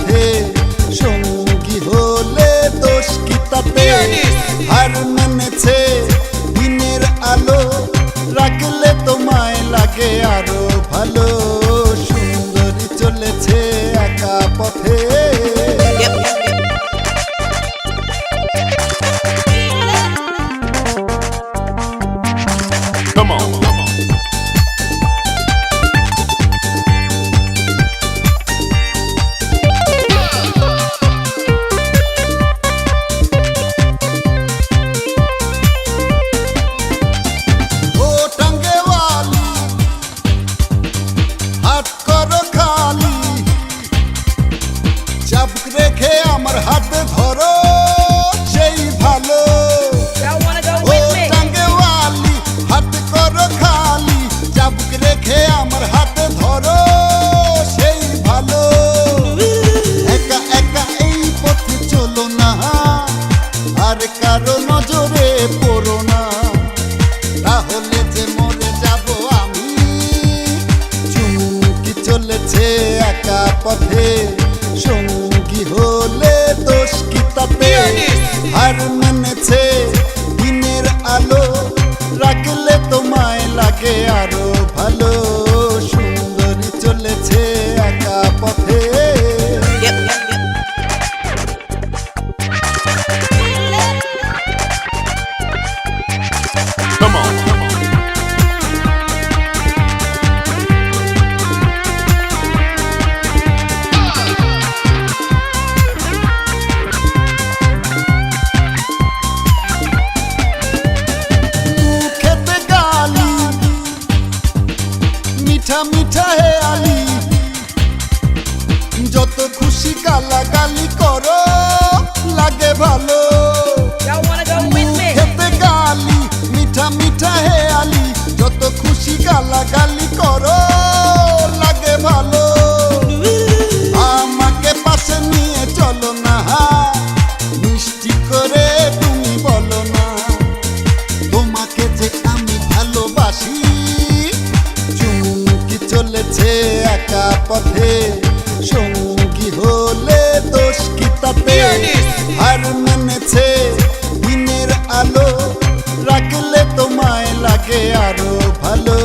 পথে সঙ্গী হলে দোষ কি তাতে হার মেনেছে দিনের আলো রাখলে তোমায় লাগে আরো ভালো সুন্দরী চলেছে একা পথে Come on. ও টাঙ্গেওয়ালি হাত করো খালি চাবুক রেখে আমার হাতে ধরো সেই ভালো Y'all wanna go O with me? টাঙ্গেওয়ালি হাত করো খালি চাবুক রেখে আমার হাতে ধরো সেই ভালো একা একা এই পথে চলো না আর কারো নজরে পড়ো না তাহলে যে মরে যাব আমি চুমকি চলেছে একা পথে সঙ্গী হলে দোষ কি তাতে হার মেনেছে দিনের আলো রাখলে তোমায় লাগে আরো ভালো সুন্দরী চলেছে একা পথে Come on. মুখেতে গালি মিঠা মিঠা হে আলি যত খুশি গালাগালি করো লাগে ভালো Y'all wanna go with me? মুখেতে গালি মিঠা মিঠা হে আলি যত খুশি গালাগালি করো লাগে ভালো আমাকে পাশে নিয়ে চলো না মিষ্টি করে তুমি বলো না তোমাকে যে আমি ভালোবাসি চুমকি চলেছে একা পথে সঙ্গী হলে দোষ কি তাতে হার মেনেছে দিনের আলো রাখলে তোমায় লাগে আরো ভালো